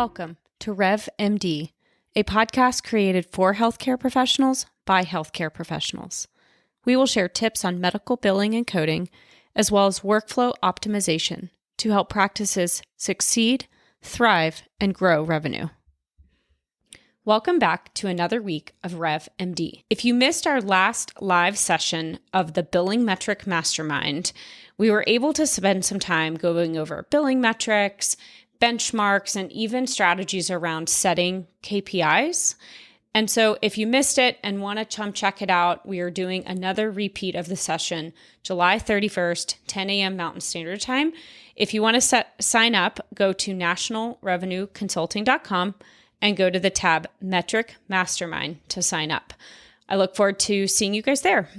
Welcome to Rev MD, a podcast created for healthcare professionals by healthcare professionals. We will share tips on medical billing and coding, as well as workflow optimization to help practices succeed, thrive, and grow revenue. Welcome back to another week of Rev MD. If you missed our last live session of the Billing Metric Mastermind, we were able to spend some time going over billing metrics, benchmarks, and even strategies around setting KPIs. And so if you missed it and want to come check it out, we are doing another repeat of the session, July 31st, 10 a.m. Mountain Standard Time. If you want to sign up, go to nationalrevenueconsulting.com and go to the tab Metric Mastermind to sign up. I look forward to seeing you guys there.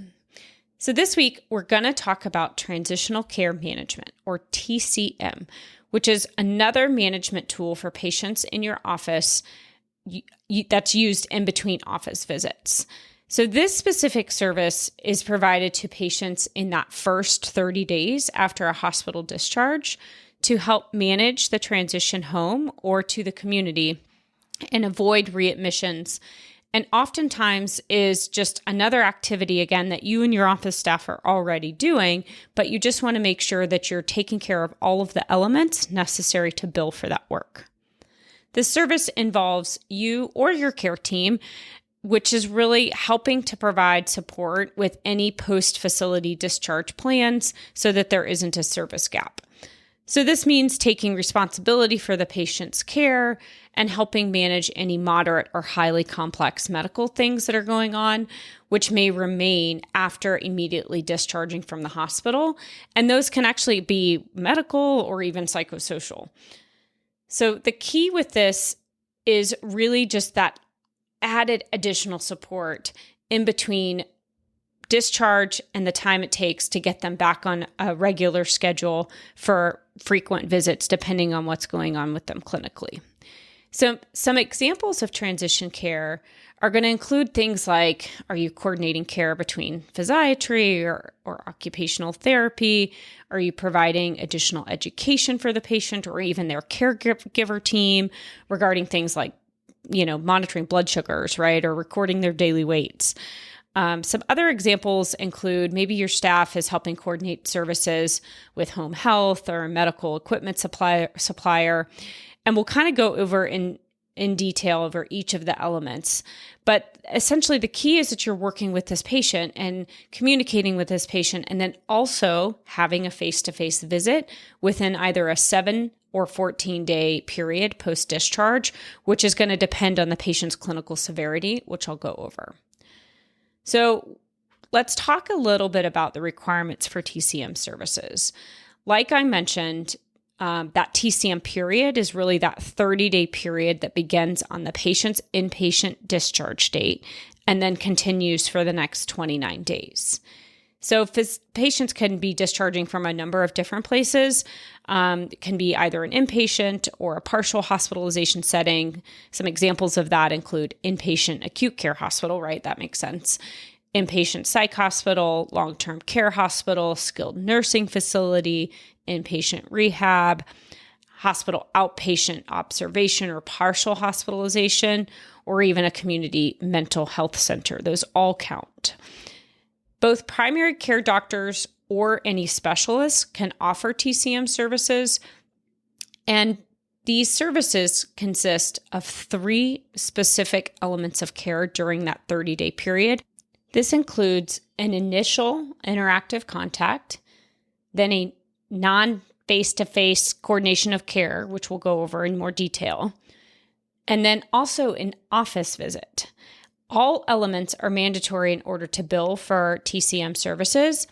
So this week, we're going to talk about transitional care management, or TCM, which is another management tool for patients in your office that's used in between office visits. So this specific service is provided to patients in that first 30 days after a hospital discharge to help manage the transition home or to the community and avoid readmissions. And oftentimes is just another activity, again, that you and your office staff are already doing, but you just want to make sure that you're taking care of all of the elements necessary to bill for that work. This service involves you or your care team, which is really helping to provide support with any post-facility discharge plans so that there isn't a service gap. So this means taking responsibility for the patient's care and helping manage any moderate or highly complex medical things that are going on, which may remain after immediately discharging from the hospital. And those can actually be medical or even psychosocial. So the key with this is really just that added additional support in between discharge and the time it takes to get them back on a regular schedule for frequent visits, depending on what's going on with them clinically. So some examples of transition care are going to include things like, are you coordinating care between physiatry or occupational therapy? Are you providing additional education for the patient or even their caregiver team regarding things like, monitoring blood sugars, right? Or recording their daily weights. Some other examples include maybe your staff is helping coordinate services with home health or a medical equipment supplier. And we'll kind of go over in detail over each of the elements. But essentially the key is that you're working with this patient and communicating with this patient, and then also having a face-to-face visit within either a 7 or 14-day period post-discharge, which is going to depend on the patient's clinical severity, which I'll go over. So let's talk a little bit about the requirements for TCM services. Like I mentioned, that TCM period is really that 30-day period that begins on the patient's inpatient discharge date and then continues for the next 29 days. So patients can be discharging from a number of different places. It can be either an inpatient or a partial hospitalization setting. Some examples of that include inpatient acute care hospital, right? That makes sense. Inpatient psych hospital, long-term care hospital, skilled nursing facility, inpatient rehab, hospital outpatient observation or partial hospitalization, or even a community mental health center. Those all count. Both primary care doctors or any specialists can offer TCM services, and these services consist of 3 specific elements of care during that 30-day period. This includes an initial interactive contact, then a non-face-to-face coordination of care, which we'll go over in more detail, and then also an office visit. All elements are mandatory in order to bill for TCM services.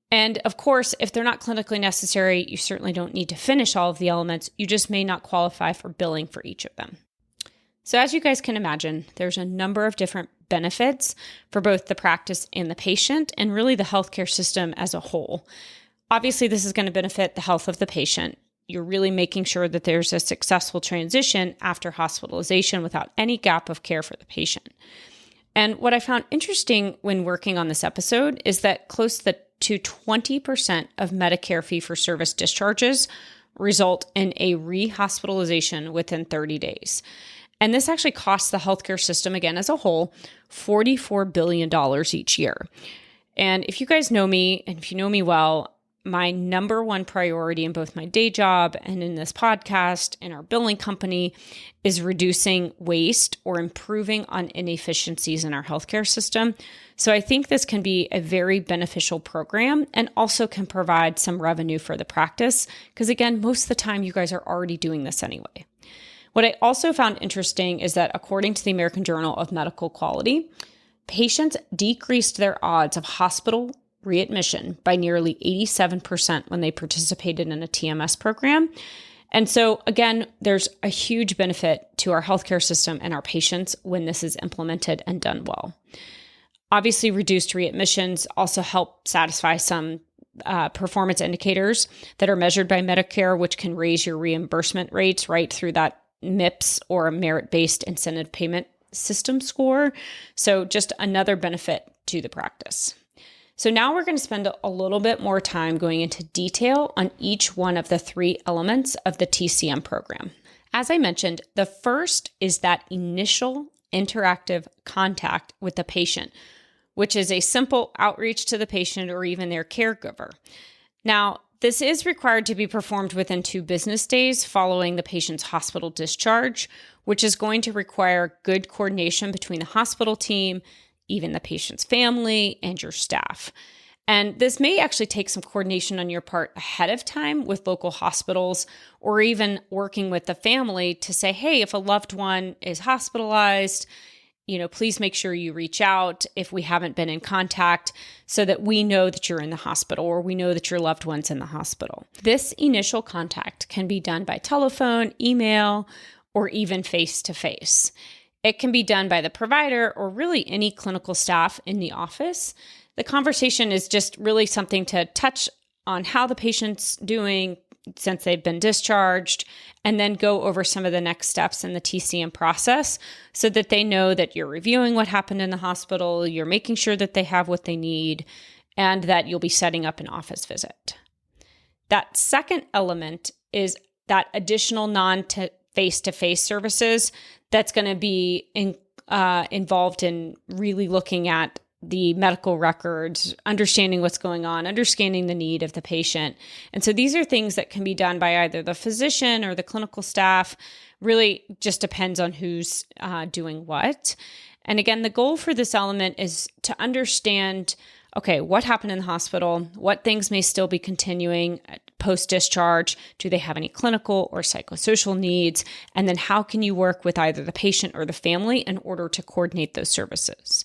And of course, if they're not clinically necessary, you certainly don't need to finish all of the elements. You just may not qualify for billing for each of them. So as you guys can imagine, there's a number of different benefits for both the practice and the patient, and really the healthcare system as a whole. Obviously, this is going to benefit the health of the patient. You're really making sure that there's a successful transition after hospitalization without any gap of care for the patient. And what I found interesting when working on this episode is that close to 20% of Medicare fee-for-service discharges result in a rehospitalization within 30 days. And this actually costs the healthcare system, again, as a whole, $44 billion each year. And if you guys know me, and if you know me well, my number one priority in both my day job and in this podcast and our billing company is reducing waste or improving on inefficiencies in our healthcare system. So I think this can be a very beneficial program and also can provide some revenue for the practice because, again, most of the time you guys are already doing this anyway. What I also found interesting is that according to the American Journal of Medical Quality, patients decreased their odds of hospital readmission by nearly 87% when they participated in a TMS program. And so, again, there's a huge benefit to our healthcare system and our patients when this is implemented and done well. Obviously, reduced readmissions also help satisfy some performance indicators that are measured by Medicare, which can raise your reimbursement rates right through that MIPS or a merit-based incentive payment system score. So just another benefit to the practice. So now we're going to spend a little bit more time going into detail on each one of the three elements of the TCM program. As I mentioned, the first is that initial interactive contact with the patient, which is a simple outreach to the patient or even their caregiver. Now, this is required to be performed within 2 business days following the patient's hospital discharge, which is going to require good coordination between the hospital team, even the patient's family, and your staff. And this may actually take some coordination on your part ahead of time with local hospitals or even working with the family to say, hey, if a loved one is hospitalized, please make sure you reach out if we haven't been in contact so that we know that you're in the hospital or we know that your loved one's in the hospital. This initial contact can be done by telephone, email, or even face-to-face. It can be done by the provider or really any clinical staff in the office. The conversation is just really something to touch on how the patient's doing since they've been discharged, and then go over some of the next steps in the TCM process so that they know that you're reviewing what happened in the hospital, you're making sure that they have what they need, and that you'll be setting up an office visit. That second element is that additional non-face-to-face services that's going to be involved in really looking at the medical records, understanding what's going on, understanding the need of the patient. And so these are things that can be done by either the physician or the clinical staff. Really just depends on who's doing what. And again, the goal for this element is to understand, okay, what happened in the hospital? What things may still be continuing post-discharge? Do they have any clinical or psychosocial needs? And then how can you work with either the patient or the family in order to coordinate those services?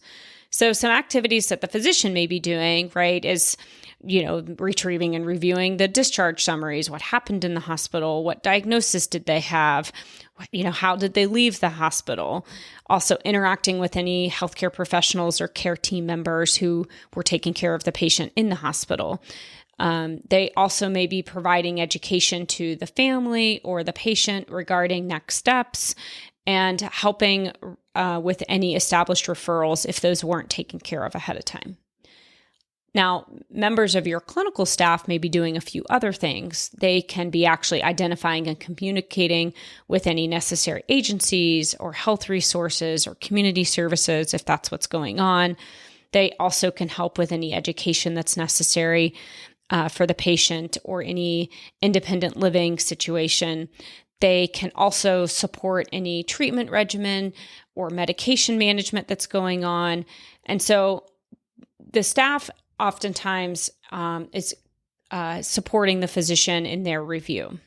So some activities that the physician may be doing, right, is, retrieving and reviewing the discharge summaries. What happened in the hospital? What diagnosis did they have? How did they leave the hospital? Also interacting with any healthcare professionals or care team members who were taking care of the patient in the hospital. They also may be providing education to the family or the patient regarding next steps and helping with any established referrals if those weren't taken care of ahead of time. Now, members of your clinical staff may be doing a few other things. They can be actually identifying and communicating with any necessary agencies or health resources or community services if that's what's going on. They also can help with any education that's necessary for the patient or any independent living situation. They can also support any treatment regimen or medication management that's going on. And so the staff oftentimes is supporting the physician in their review.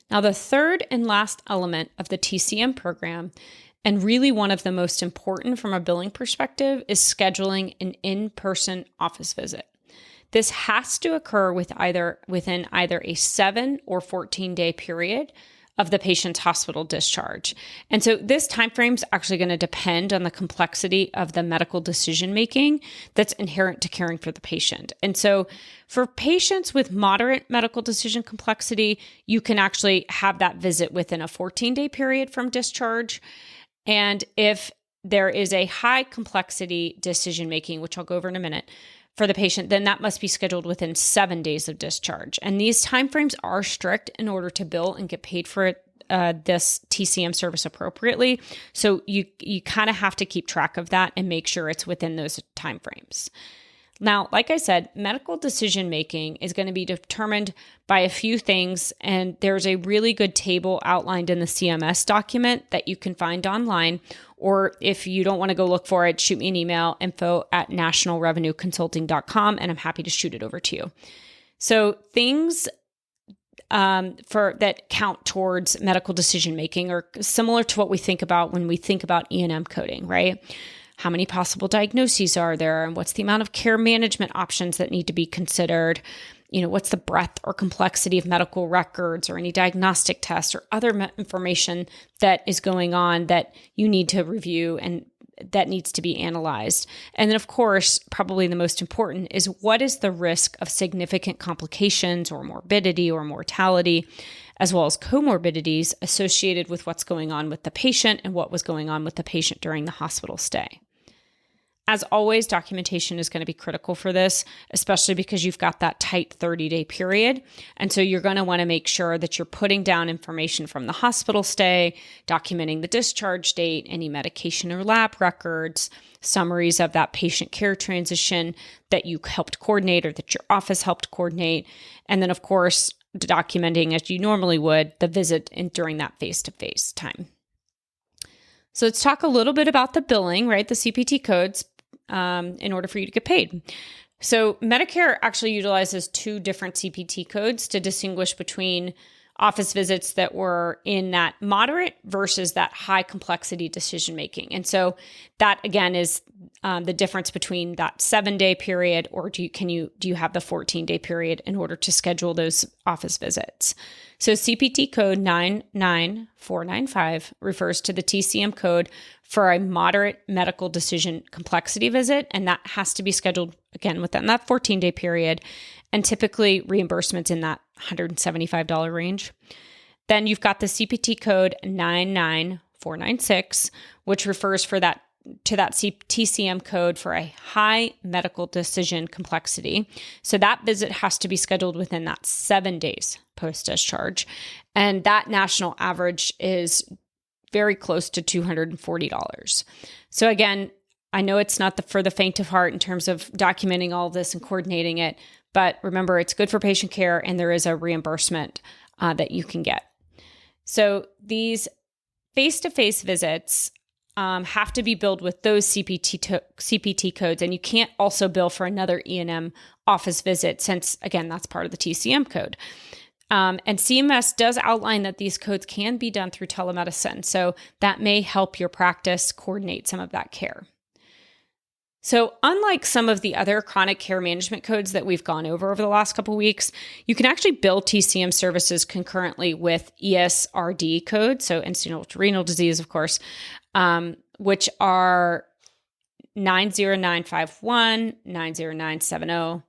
Now, the third and last element of the TCM program, and really one of the most important from a billing perspective, is scheduling an in-person office visit. This has to occur within either a 7 or 14-day period of the patient's hospital discharge. And so this timeframe is actually going to depend on the complexity of the medical decision-making that's inherent to caring for the patient. And so for patients with moderate medical decision complexity, you can actually have that visit within a 14-day period from discharge. And if there is a high complexity decision-making, which I'll go over in a minute, for the patient, then that must be scheduled within 7 days of discharge. And these timeframes are strict in order to bill and get paid for this TCM service appropriately. So you kind of have to keep track of that and make sure it's within those timeframes. Now, like I said, medical decision making is going to be determined by a few things, and there's a really good table outlined in the CMS document that you can find online, or if you don't want to go look for it, shoot me an email, info@nationalrevenueconsulting.com, and I'm happy to shoot it over to you. So things for that count towards medical decision making are similar to what we think about when we think about E&M coding, right? How many possible diagnoses are there? And what's the amount of care management options that need to be considered? What's the breadth or complexity of medical records or any diagnostic tests or other information that is going on that you need to review and that needs to be analyzed? And then, of course, probably the most important is what is the risk of significant complications or morbidity or mortality, as well as comorbidities associated with what's going on with the patient and what was going on with the patient during the hospital stay. As always, documentation is going to be critical for this, especially because you've got that tight 30-day period. And so you're going to want to make sure that you're putting down information from the hospital stay, documenting the discharge date, any medication or lab records, summaries of that patient care transition that you helped coordinate or that your office helped coordinate. And then, of course, documenting, as you normally would, the visit during that face-to-face time. So let's talk a little bit about the billing, right? The CPT codes in order for you to get paid. So Medicare actually utilizes two different CPT codes to distinguish between office visits that were in that moderate versus that high complexity decision making. And so that again is the difference between that 7-day period, or do you have the 14-day period in order to schedule those office visits? So CPT code 99495 refers to the TCM code for a moderate medical decision complexity visit, and that has to be scheduled again within that 14-day period, and typically reimbursements in that $175 range. Then you've got the CPT code 99496, which refers to that TCM code for a high medical decision complexity. So that visit has to be scheduled within that 7 days post-discharge. And that national average is very close to $240. So again, I know it's not for the faint of heart in terms of documenting all of this and coordinating it, but remember, it's good for patient care and there is a reimbursement that you can get. So these face-to-face visits have to be billed with those CPT codes, and you can't also bill for another E&M office visit since, again, that's part of the TCM code. And CMS does outline that these codes can be done through telemedicine, so that may help your practice coordinate some of that care. So unlike some of the other chronic care management codes that we've gone over the last couple of weeks, you can actually bill TCM services concurrently with ESRD codes, so end-stage renal disease, of course, which are 90951, 90970,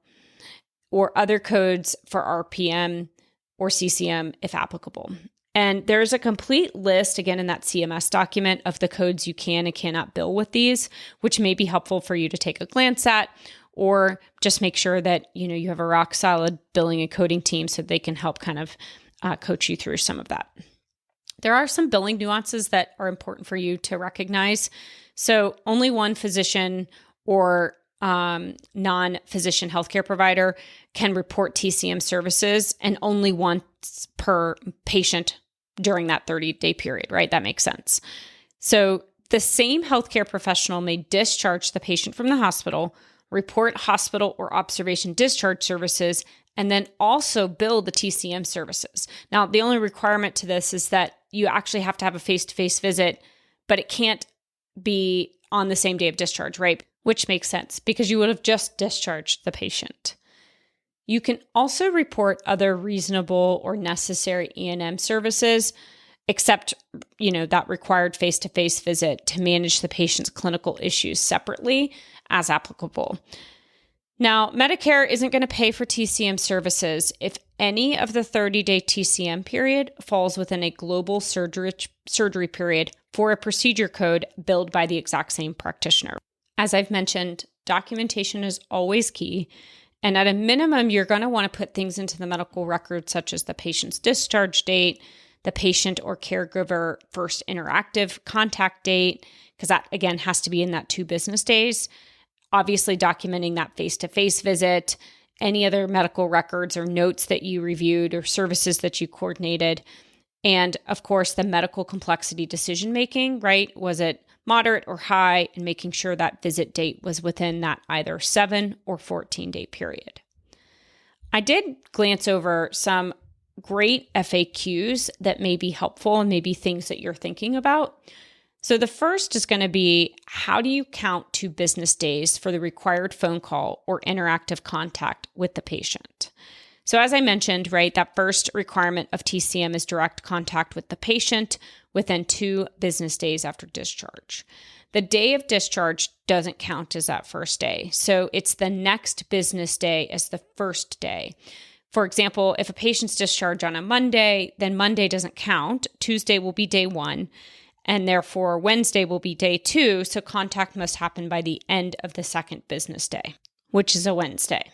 or other codes for RPM or CCM if applicable. And there's a complete list, again, in that CMS document of the codes you can and cannot bill with these, which may be helpful for you to take a glance at, or just make sure that you have a rock solid billing and coding team so they can help kind of coach you through some of that. There are some billing nuances that are important for you to recognize. So only one physician or non-physician healthcare provider can report TCM services, and only once per patient during that 30-day period, right? That makes sense. So the same healthcare professional may discharge the patient from the hospital, report hospital or observation discharge services, and then also bill the TCM services. Now, the only requirement to this is that you actually have to have a face-to-face visit, but it can't be on the same day of discharge, right? Which makes sense because you would have just discharged the patient. You can also report other reasonable or necessary E&M services, except, that required face-to-face visit to manage the patient's clinical issues separately as applicable. Now, Medicare isn't going to pay for TCM services if any of the 30-day TCM period falls within a global surgery period for a procedure code billed by the exact same practitioner. As I've mentioned, documentation is always key. And at a minimum, you're going to want to put things into the medical record, such as the patient's discharge date, the patient or caregiver first interactive contact date, because that, again, has to be in that 2 business days. Obviously, documenting that face-to-face visit, any other medical records or notes that you reviewed or services that you coordinated. And of course, the medical complexity decision-making, right? Was it moderate or high, and making sure that visit date was within that either 7 or 14-day period. I did glance over some great FAQs that may be helpful and maybe things that you're thinking about. So the first is going to be, how do you count 2 business days for the required phone call or interactive contact with the patient? So as I mentioned, right, that first requirement of TCM is direct contact with the patient within 2 business days after discharge. The day of discharge doesn't count as that first day. So it's the next business day as the first day. For example, if a patient's discharged on a Monday, then Monday doesn't count. Tuesday will be day 1, and therefore Wednesday will be day 2. So contact must happen by the end of the second business day, which is a Wednesday.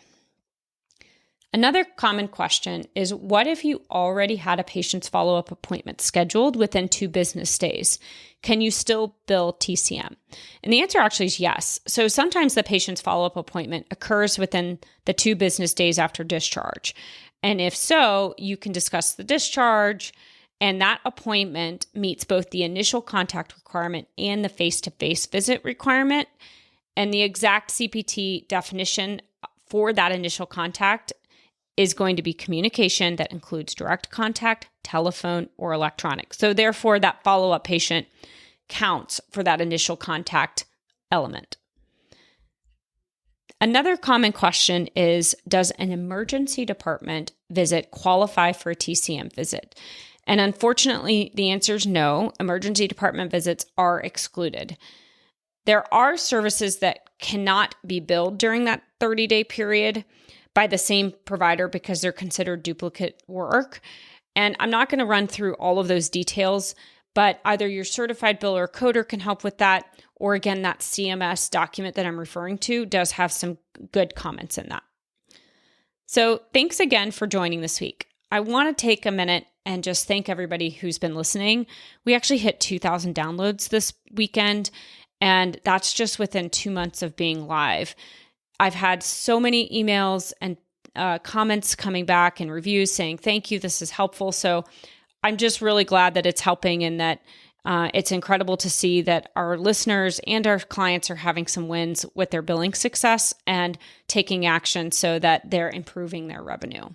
Another common question is, what if you already had a patient's follow-up appointment scheduled within 2 business days? Can you still bill TCM? And the answer actually is yes. So sometimes the patient's follow-up appointment occurs within the 2 business days after discharge. And if so, you can discuss the discharge, and that appointment meets both the initial contact requirement and the face-to-face visit requirement. And the exact CPT definition for that initial contact is going to be communication that includes direct contact, telephone, or electronic. So therefore, that follow-up patient counts for that initial contact element. Another common question is, does an emergency department visit qualify for a TCM visit? And unfortunately, the answer is no. Emergency department visits are excluded. There are services that cannot be billed during that 30-day period by the same provider because they're considered duplicate work. And I'm not going to run through all of those details, but either your certified biller or coder can help with that, or again, that CMS document that I'm referring to does have some good comments in that. So thanks again for joining this week. I want to take a minute and just thank everybody who's been listening. We actually hit 2,000 downloads this weekend, and that's just within 2 months of being live. I've had so many emails and comments coming back and reviews saying, thank you, this is helpful. So I'm just really glad that it's helping, and that it's incredible to see that our listeners and our clients are having some wins with their billing success and taking action so that they're improving their revenue.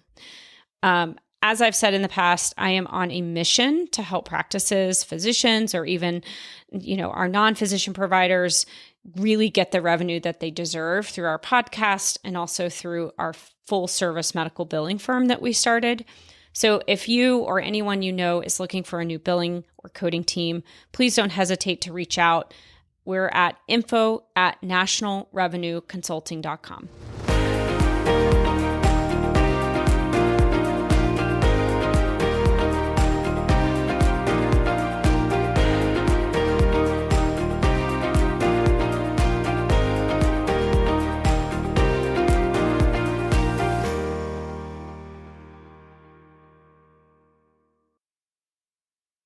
As I've said in the past, I am on a mission to help practices, physicians, or even, our non-physician providers really get the revenue that they deserve through our podcast and also through our full service medical billing firm that we started. So if you or anyone you know is looking for a new billing or coding team, please don't hesitate to reach out. We're at info@nationalrevenueconsulting.com.